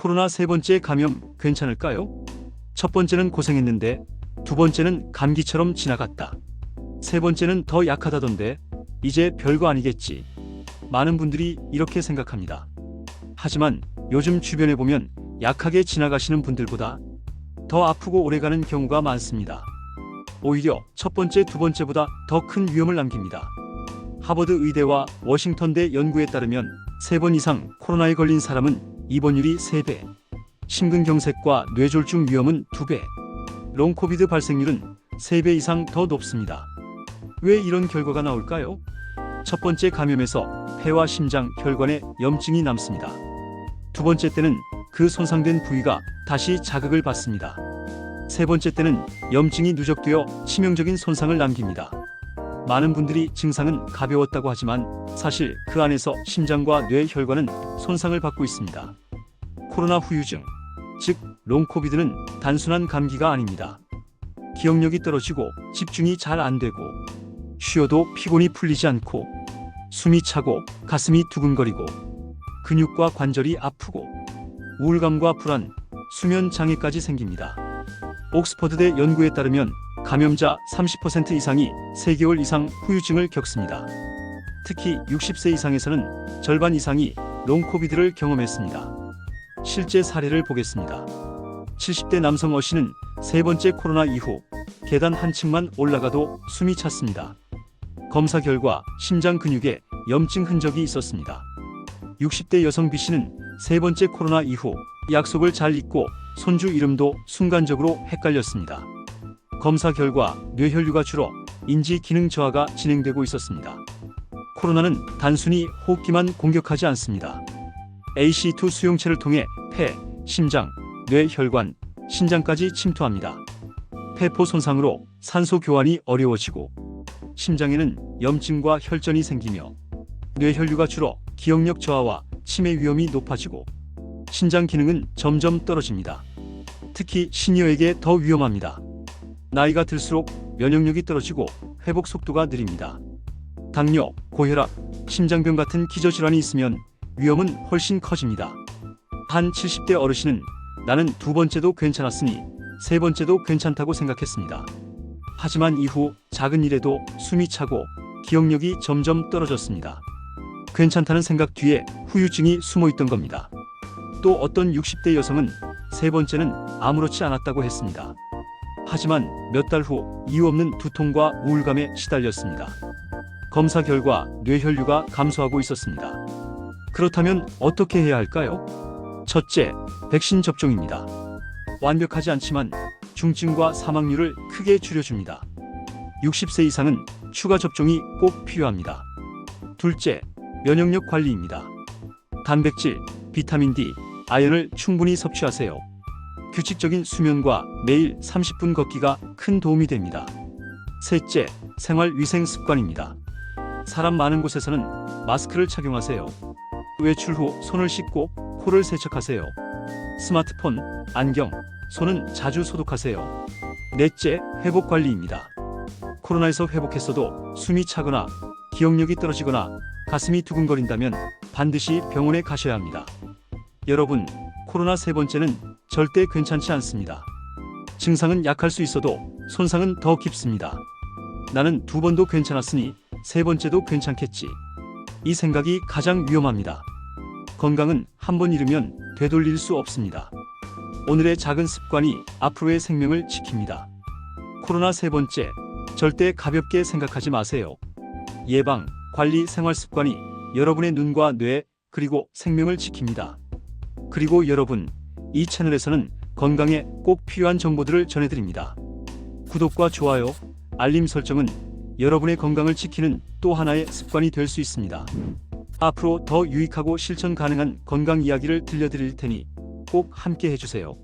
코로나 세 번째 감염 괜찮을까요? 첫 번째는 고생했는데 두 번째는 감기처럼 지나갔다. 세 번째는 더 약하다던데 이제 별거 아니겠지. 많은 분들이 이렇게 생각합니다. 하지만 요즘 주변에 보면 약하게 지나가시는 분들보다 더 아프고 오래가는 경우가 많습니다. 오히려 첫 번째, 두 번째보다 더 큰 위험을 남깁니다. 하버드 의대와 워싱턴대 연구에 따르면 3번 이상 코로나에 걸린 사람은 입원율이 3배, 심근경색과 뇌졸중 위험은 2배, 롱코비드 발생률은 3배 이상 더 높습니다. 왜 이런 결과가 나올까요? 첫 번째 감염에서 폐와 심장, 혈관에 염증이 남습니다. 두 번째 때는 그 손상된 부위가 다시 자극을 받습니다. 세 번째 때는 염증이 누적되어 치명적인 손상을 남깁니다. 많은 분들이 증상은 가벼웠다고 하지만 사실 그 안에서 심장과 뇌 혈관은 손상을 받고 있습니다. 코로나 후유증, 즉 롱코비드는 단순한 감기가 아닙니다. 기억력이 떨어지고 집중이 잘 안 되고 쉬어도 피곤이 풀리지 않고 숨이 차고 가슴이 두근거리고 근육과 관절이 아프고 우울감과 불안, 수면 장애까지 생깁니다. 옥스퍼드대 연구에 따르면 감염자 30% 이상이 3개월 이상 후유증을 겪습니다. 특히 60세 이상에서는 절반 이상이 롱코비드를 경험했습니다. 실제 사례를 보겠습니다. 70대 남성 어씨는 세 번째 코로나 이후 계단 한 층만 올라가도 숨이 찼습니다. 검사 결과 심장 근육에 염증 흔적이 있었습니다. 60대 여성 B씨는 세 번째 코로나 이후 약속을 잘 잊고 손주 이름도 순간적으로 헷갈렸습니다. 검사 결과 뇌혈류가 줄어 인지 기능 저하가 진행되고 있었습니다. 코로나는 단순히 호흡기만 공격하지 않습니다. ACE2 수용체를 통해 폐, 심장, 뇌, 혈관, 신장까지 침투합니다. 폐포 손상으로 산소 교환이 어려워지고 심장에는 염증과 혈전이 생기며 뇌혈류가 줄어 기억력 저하와 치매 위험이 높아지고 신장 기능은 점점 떨어집니다. 특히 시니어에게 더 위험합니다. 나이가 들수록 면역력이 떨어지고 회복 속도가 느립니다. 당뇨, 고혈압, 심장병 같은 기저질환이 있으면 위험은 훨씬 커집니다. 한 70대 어르신은 나는 두 번째도 괜찮았으니 세 번째도 괜찮다고 생각했습니다. 하지만 이후 작은 일에도 숨이 차고 기억력이 점점 떨어졌습니다. 괜찮다는 생각 뒤에 후유증이 숨어 있던 겁니다. 또 어떤 60대 여성은 세 번째는 아무렇지 않았다고 했습니다. 하지만 몇 달 후 이유 없는 두통과 우울감에 시달렸습니다. 검사 결과 뇌혈류가 감소하고 있었습니다. 그렇다면 어떻게 해야 할까요? 첫째, 백신 접종입니다. 완벽하지 않지만 중증과 사망률을 크게 줄여줍니다. 60세 이상은 추가 접종이 꼭 필요합니다. 둘째, 면역력 관리입니다. 단백질, 비타민 D, 아연을 충분히 섭취하세요. 규칙적인 수면과 매일 30분 걷기가 큰 도움이 됩니다. 셋째, 생활 위생 습관입니다. 사람 많은 곳에서는 마스크를 착용하세요. 외출 후 손을 씻고 코를 세척하세요. 스마트폰, 안경, 손은 자주 소독하세요. 넷째, 회복 관리입니다. 코로나에서 회복했어도 숨이 차거나 기억력이 떨어지거나 가슴이 두근거린다면 반드시 병원에 가셔야 합니다. 여러분, 코로나 세 번째는 절대 괜찮지 않습니다. 증상은 약할 수 있어도 손상은 더 깊습니다. 나는 두 번도 괜찮았으니 세 번째도 괜찮겠지. 이 생각이 가장 위험합니다. 건강은 한 번 잃으면 되돌릴 수 없습니다. 오늘의 작은 습관이 앞으로의 생명을 지킵니다. 코로나 세 번째, 절대 가볍게 생각하지 마세요. 예방, 관리 생활 습관이 여러분의 눈과 뇌, 그리고 생명을 지킵니다. 그리고 여러분, 이 채널에서는 건강에 꼭 필요한 정보들을 전해드립니다. 구독과 좋아요, 알림 설정은 여러분의 건강을 지키는 또 하나의 습관이 될 수 있습니다. 앞으로 더 유익하고 실천 가능한 건강 이야기를 들려드릴 테니 꼭 함께 해주세요.